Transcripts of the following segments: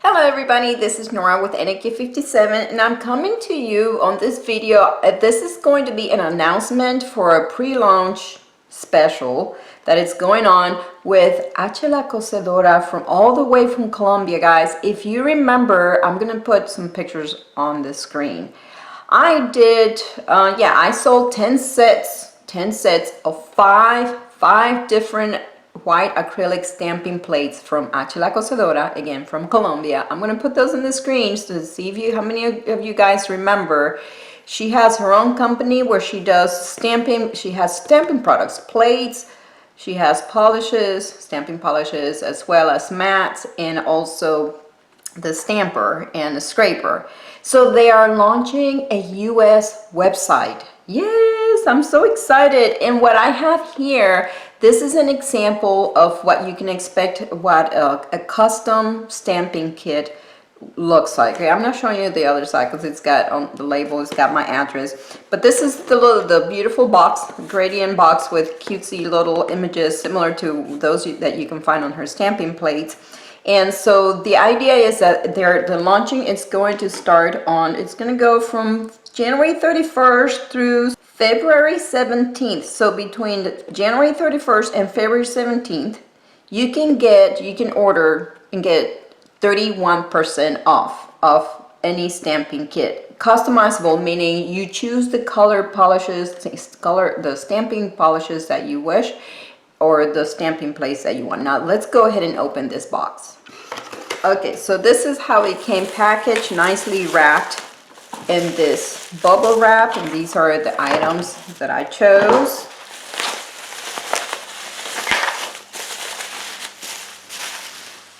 Hello everybody, this is Nora with NK57 and I'm coming to you on this video. This is going to be an announcement for a pre-launch special that is going on with La Cosedora from all the way from Colombia, guys. If you remember, I'm going to put some pictures on the screen. I did, I sold 10 sets of five different white acrylic stamping plates from La Cosedora, again from Colombia. I'm going to put those on the screens to see if how many of you guys remember. She has her own company where she does stamping. She has stamping products, plates. She has polishes, stamping polishes, as well as mats, and also the stamper and the scraper. So they are launching a US website. Yes, I'm so excited. And what I have here, this is an example of what you can expect, what a custom stamping kit looks like. Okay, I'm not showing you the other side because it's got on the label, it's got my address. But this is the beautiful box, gradient box with cutesy little images similar to those that you can find on her stamping plates. And so the idea is that the launching is going to start on, it's going to go from January 31st through February 17th. So between January 31st and February 17th, you can order and get 31% off of any stamping kit. Customizable, meaning you choose the color polishes, the stamping polishes that you wish, or the stamping place that you want. Now let's go ahead and open this box. Okay, so this is how it came packaged, nicely wrapped in this bubble wrap, and these are the items that I chose.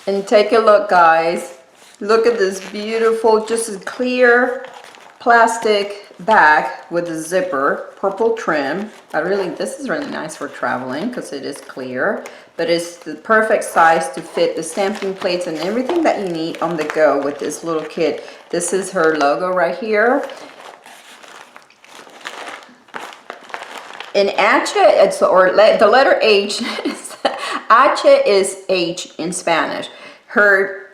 And take a look, guys. Look at this beautiful, just a clear plastic bag with a zipper, purple trim. This is really nice for traveling because it is clear, but it's the perfect size to fit the stamping plates and everything that you need on the go with this little kit. This is her logo right here. In H, the letter H, H is H in Spanish. Her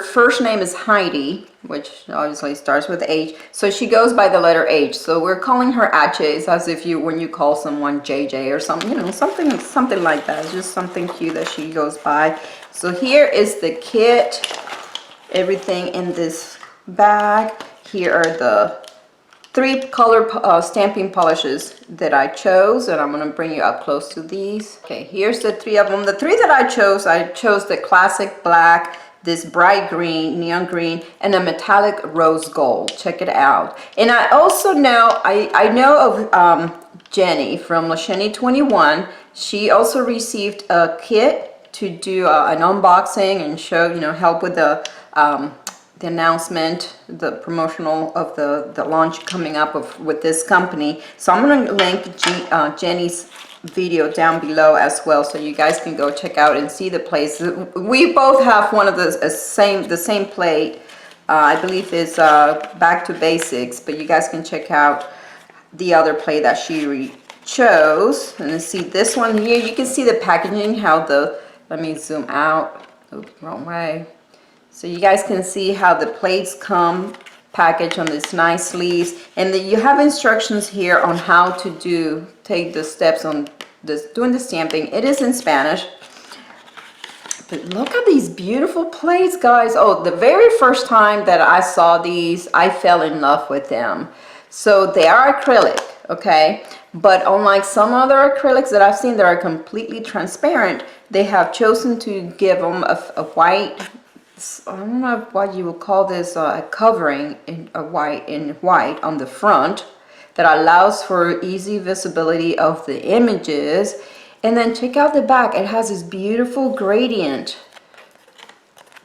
first name is Heidi, which obviously starts with H, so she goes by the letter H. So we're calling her H. It's as if when you call someone JJ or something, something like that. It's just something cute that she goes by. So here is the kit, everything in this bag. Here are the 3 color stamping polishes that I chose, and I'm going to bring you up close to these. Okay, here's the 3 of them. The 3 that I chose the classic black, this bright green, neon green, and a metallic rose gold. Check it out. And I also know, I know of Jenny from Lasheni 21. She also received a kit to do an unboxing and show, help with the announcement, the promotional of the launch coming up with this company. So I'm going to link Jenny's video down below as well, so you guys can go check out and see the place. We both have one of the same plate. I believe it's Back to Basics, but you guys can check out the other plate that she chose. And see this one here, you can see the packaging, how let me zoom out. Oops, wrong way. So you guys can see how the plates come packaged on this nice sleeves, and you have instructions here on how to take the steps on doing the stamping. It is in Spanish, but look at these beautiful plates, guys. Oh, the very first time that I saw these, I fell in love with them. So they are acrylic, okay, but unlike some other acrylics that I've seen that are completely transparent, they have chosen to give them a white, I don't know what you would call this, a covering in white on the front that allows for easy visibility of the images. And then check out the back. It has this beautiful gradient.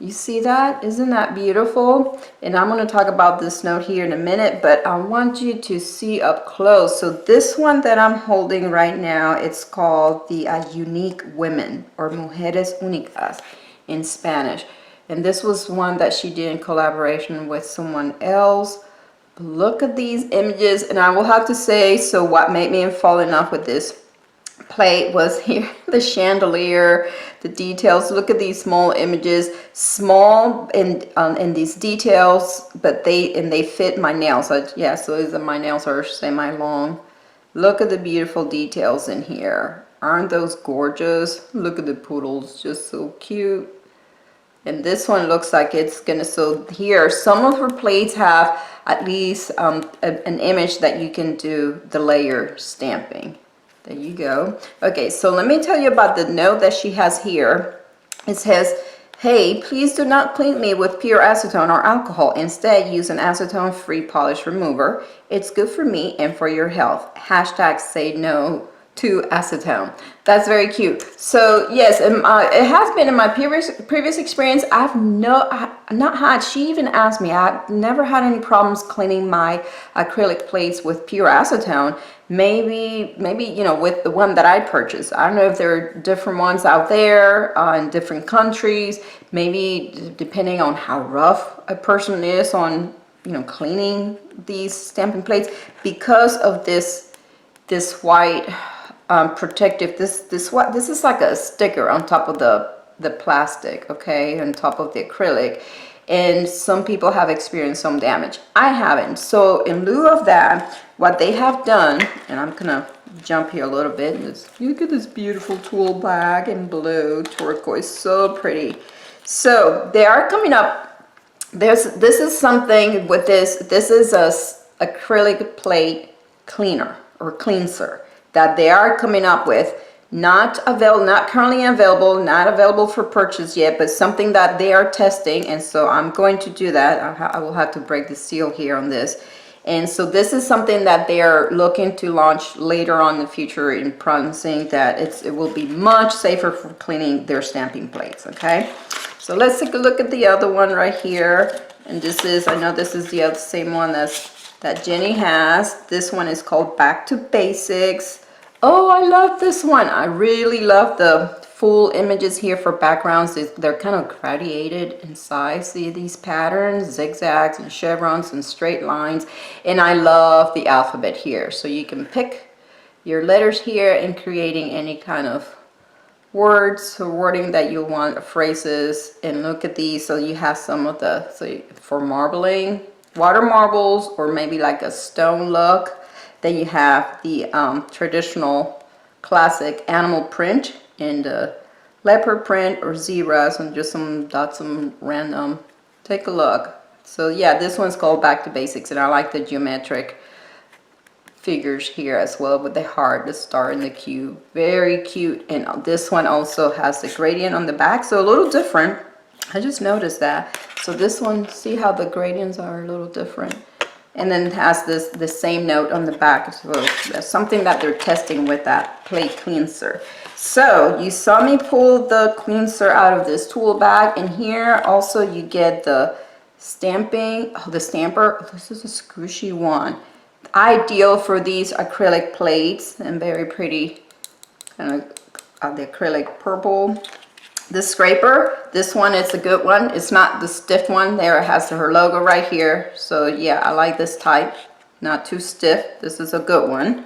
You see that? Isn't that beautiful? And I'm going to talk about this note here in a minute, but I want you to see up close. So this one that I'm holding right now, it's called the Unique Women, or Mujeres Únicas in Spanish. And this was one that she did in collaboration with someone else. Look at these images, and I will have to say, so what made me fall in love with this plate was here. The chandelier, the details. Look at these small images, small in these details, but they fit my nails. Yeah, so my nails are semi long. Look at the beautiful details in here. Aren't those gorgeous? Look at the poodles, just so cute. And this one looks like it's gonna, so here, some of her plates have at least an image that you can do the layer stamping. There you go. Okay, so let me tell you about the note that she has here. It says, hey, please do not clean me with pure acetone or alcohol. Instead, use an acetone-free polish remover. It's good for me and for your health. Hashtag say no to acetone. That's very cute. So yes, it has been in my previous experience. I've not had, she even asked me, I've never had any problems cleaning my acrylic plates with pure acetone. Maybe you know, with the one that I purchased. I don't know if there are different ones out there in different countries. Maybe depending on how rough a person is on, you know, cleaning these stamping plates, because of this white protective, this is like a sticker on top of the plastic, okay, on top of the acrylic, and some people have experienced some damage. I haven't. So in lieu of that, what they have done, and I'm gonna jump here a little bit, look at this beautiful tool bag in blue turquoise, so pretty. So they are coming up, this is something with this is a acrylic plate cleaner or cleanser that they are coming up with, not currently available, not available for purchase yet, but something that they are testing. And so I'm going to do that. I will have to break the seal here on this. And so this is something that they are looking to launch later on in the future, in promising that it will be much safer for cleaning their stamping plates. Okay, so let's take a look at the other one right here. And this is, I know this is the same one that Jenny has. This one is called Back to Basics. Oh, I love this one. I really love the full images here for backgrounds. They're kind of gradated in size. See these patterns, zigzags and chevrons and straight lines. And I love the alphabet here. So you can pick your letters here and creating any kind of words or wording that you want, phrases. And look at these. So you have some of the, so for marbling, water marbles, or maybe like a stone look. Then you have the traditional classic animal print and leopard print or zebras and just some dots, some random. Take a look. So yeah, this one's called Back to Basics, and I like the geometric figures here as well with the heart, the star, and the cube. Very cute. And this one also has the gradient on the back, so a little different. I just noticed that. So this one, see how the gradients are a little different. And then it has the same note on the back as well. That's something that they're testing with that plate cleanser. So you saw me pull the cleanser out of this tool bag, and here also you get the stamping, the stamper. This is a squishy one. Ideal for these acrylic plates, and very pretty, kind of the acrylic purple. The scraper, this one is a good one. It's not the stiff one. There it has her logo right here. So yeah, I like this type. Not too stiff. This is a good one.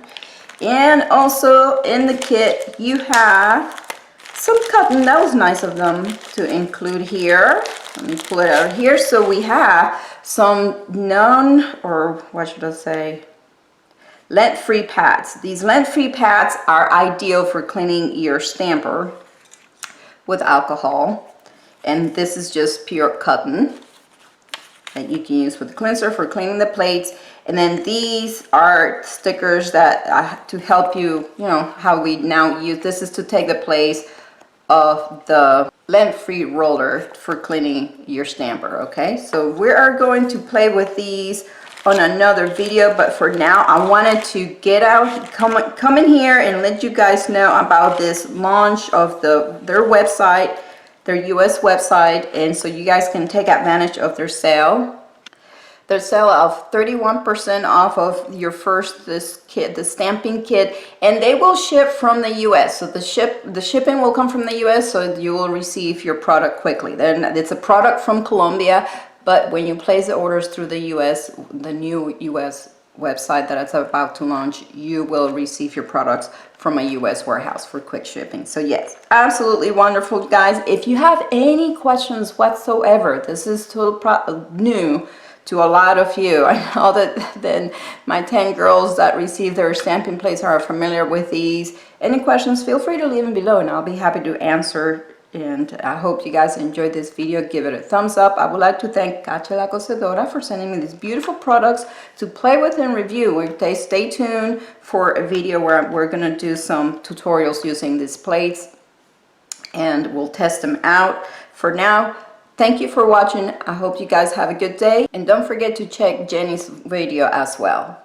And also in the kit, you have some cotton. That was nice of them to include here. Let me pull it out here. So we have some lint-free pads. These lint-free pads are ideal for cleaning your stamper with alcohol, and this is just pure cotton that you can use with the cleanser for cleaning the plates. And then these are stickers that to help you, you know, how we now use this is to take the place of the lint-free roller for cleaning your stamper. Okay, so we are going to play with these on another video, but for now I wanted to get out, come in here and let you guys know about this launch of their website, their US website, and so you guys can take advantage of their sale of 31% off of your first kit, the stamping kit, and they will ship from the US. So the shipping will come from the US, so you will receive your product quickly. Then it's a product from Colombia, but when you place the orders through the US, the new US website that it's about to launch, you will receive your products from a US warehouse for quick shipping. So yes, absolutely wonderful, guys. If you have any questions whatsoever, this is still new to a lot of you. I know that then my 10 girls that receive their stamping plates are familiar with these. Any questions, feel free to leave them below and I'll be happy to answer. And I hope you guys enjoyed this video. Give it a thumbs up. I would like to thank La Cosedora for sending me these beautiful products to play with and review. Stay tuned for a video where we're going to do some tutorials using these plates and we'll test them out. For now, thank you for watching. I hope you guys have a good day. And don't forget to check Jenny's video as well.